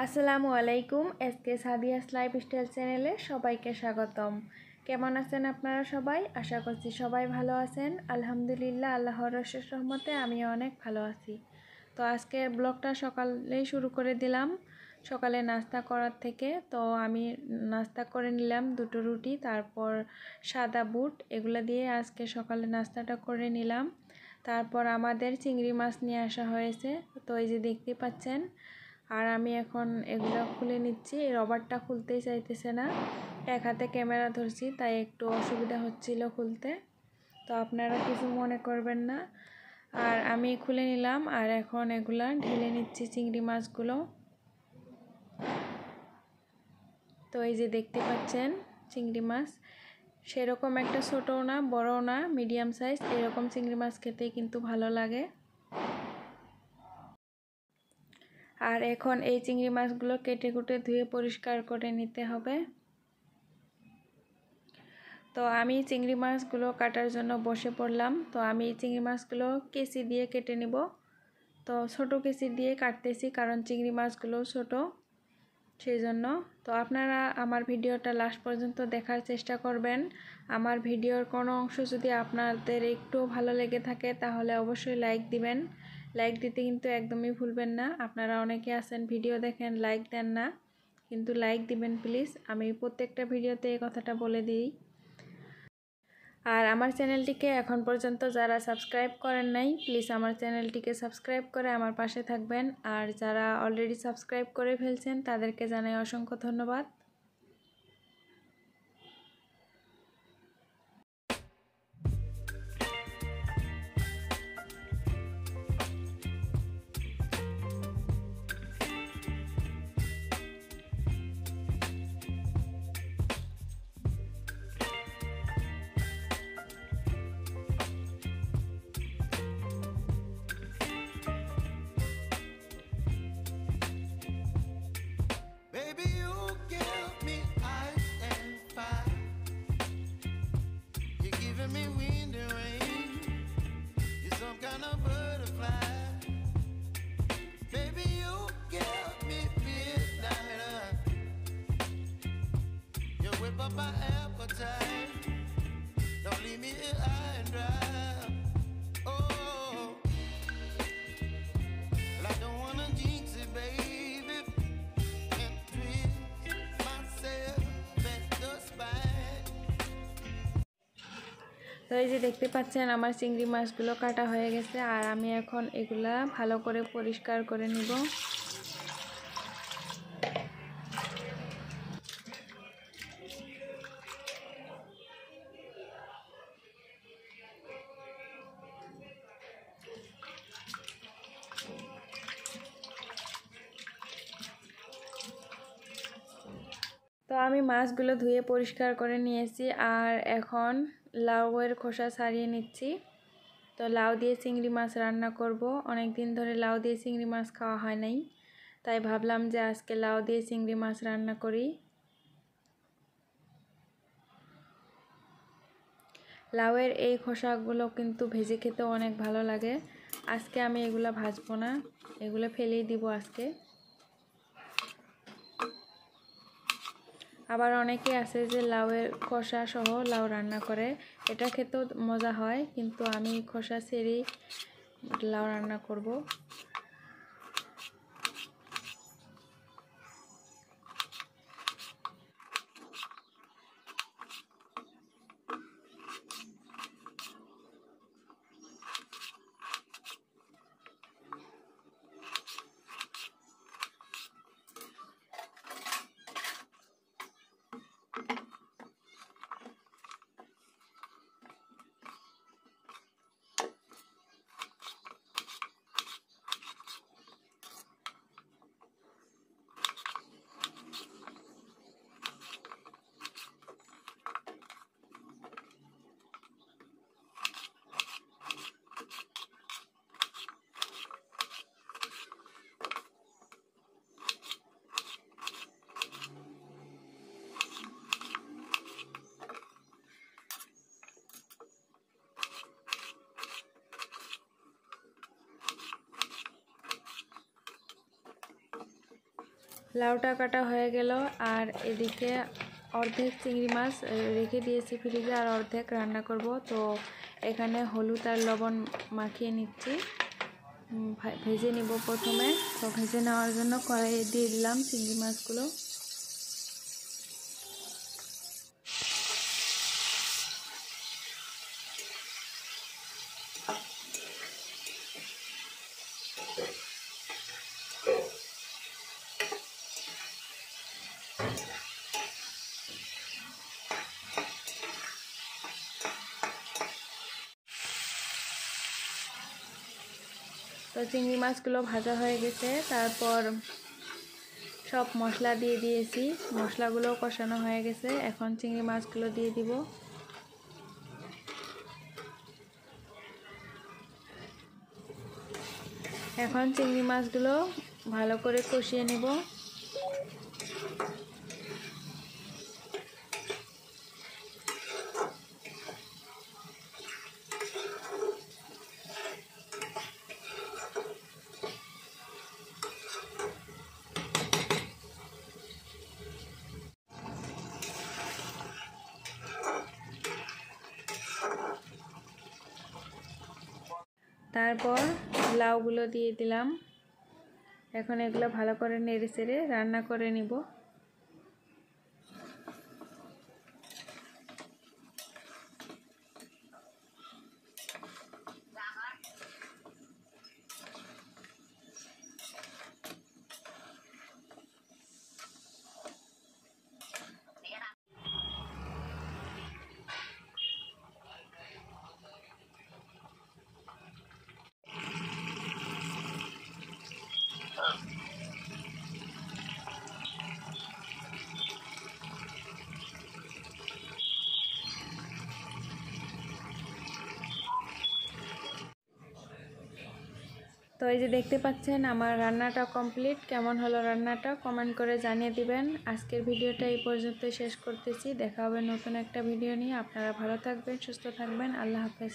আসসালামু আলাইকুম। SK Sadia's lifestyle চ্যানেলে সবাইকে স্বাগতম। কেমন আছেন আপনারা সবাই? আশা করছি সবাই ভালো আছেন। আলহামদুলিল্লাহ, আল্লাহর অশেষ রহমতে আমি অনেক ভালো আছি। তো আজকে ব্লগটা সকালেই শুরু করে দিলাম, সকালে নাস্তা করার থেকে। তো আমি নাস্তা করে নিলাম দুটো রুটি, তারপর সাদা বুট, এগুলো দিয়ে আজকে সকালে নাস্তাটা করে নিলাম। তারপর আমাদের চিংড়ি মাছ নিয়ে আসা হয়েছে, তো এই যে দেখতে পাচ্ছেন। আর আমি এখন এগুলো খুলে নিচ্ছি। রবারটা খুলতেই চাইতেছে না, এক হাতে ক্যামেরা ধরছি, তাই একটু অসুবিধা হচ্ছিল খুলতে। তো আপনারা কিছু মনে করবেন না। আর আমি খুলে নিলাম, আর এখন এগুলা ঢেলে নিচ্ছি চিংড়ি মাছগুলো। তো এই যে দেখতে পাচ্ছেন চিংড়ি মাছ, সেরকম একটা ছোটও না বড়ও না, মিডিয়াম সাইজ। এরকম চিংড়ি মাছ খেতেই কিন্তু ভালো লাগে। আর এখন এই চিংড়ি মাছগুলো কেটে কুটে ধুয়ে পরিষ্কার করে নিতে হবে। তো আমি চিংড়ি মাছগুলো কাটার জন্য বসে পড়লাম। তো আমি চিংড়ি মাছগুলো কেচি দিয়ে কেটে নিব। তো ছোট কেচি দিয়ে কাটতেছি, কারণ চিংড়ি মাছগুলো ছোট, সেই জন্য। তো আপনারা আমার ভিডিওটা লাস্ট পর্যন্ত দেখার চেষ্টা করবেন। আমার ভিডিওর কোনো অংশ যদি আপনাদের একটু ভালো লেগে থাকে তাহলে অবশ্যই লাইক দিবেন। লাইক দিতে কিন্তু একদমই ভুলবেন না। আপনারা অনেকে আছেন ভিডিও দেখেন লাইক দেন না, কিন্তু লাইক দিবেন প্লিজ। আমি প্রত্যেকটা ভিডিওতে এই কথাটা বলে দিই। আর আমার চ্যানেলটিকে এখন পর্যন্ত যারা সাবস্ক্রাইব করেন নাই, প্লিজ আমার চ্যানেলটিকে সাবস্ক্রাইব করে আমার পাশে থাকবেন। আর যারা অলরেডি সাবস্ক্রাইব করে ফেলছেন তাদেরকে জানাই অসংখ্য ধন্যবাদ। তো এই যে দেখতে পাচ্ছেন আমার চিংড়ি মাছগুলো কাটা হয়ে গেছে, আর আমি এখন এগুলা ভালো করে পরিষ্কার করে নিব। তো আমি মাছগুলো ধুয়ে পরিষ্কার করে নিয়েছি, আর এখন লাউয়ের খোসা ছাড়িয়ে নিচ্ছি। তো লাউ দিয়ে চিংড়ি মাছ রান্না করব। অনেক দিন ধরে লাউ দিয়ে চিংড়ি মাছ খাওয়া হয় নাই, তাই ভাবলাম যে আজকে লাউ দিয়ে চিংড়ি মাছ রান্না করি। লাউয়ের এই খোসাগুলো কিন্তু ভেজে খেতে অনেক ভালো লাগে। আজকে আমি এগুলো ভাজবো না, এগুলো ফেলেই দিব আজকে। আবার অনেকে আছে যে লাউয়ের খোসা সহ লাউ রান্না করে, এটা খেতেও মজা হয়, কিন্তু আমি খোসা ছেড়েই লাউ রান্না করব। লাউটা কাটা হয়ে গেল, আর এদিকে অর্ধেক চিংড়ি মাছ রেখে দিয়েছি ফ্রিজে, আর অর্ধেক রান্না করব। তো এখানে হলুদ আর লবণ মাখিয়ে নিচ্ছি, ভেজে নিব প্রথমে। তো ভেজে নেওয়ার জন্য কড়াইয়ে দিয়ে দিলাম চিংড়ি মাছগুলো। তো চিংড়ি মাছগুলো ভাজা হয়ে গেছে, তারপর সব মশলা দিয়ে দিয়েছি, মশলাগুলো কষানো হয়ে গেছে। এখন চিংড়ি মাছগুলো দিয়ে দিব। এখন চিংড়ি মাছগুলো ভালো করে কষিয়ে নেব। তারপর লাউগুলো দিয়ে দিলাম। এখন এগুলো ভালো করে নেড়ে চেড়ে রান্না করে নিব। তো এই যে দেখতে পাচ্ছেন আমার রান্নাটা কমপ্লিট। কেমন হলো রান্নাটা কমেন্ট করে জানিয়ে দিবেন। আজকের ভিডিওটা এই পর্যন্ত শেষ করতেছি। দেখা হবে নতুন একটা ভিডিও নিয়ে। আপনারা ভালো থাকবেন, সুস্থ থাকবেন। আল্লাহ হাফেজ।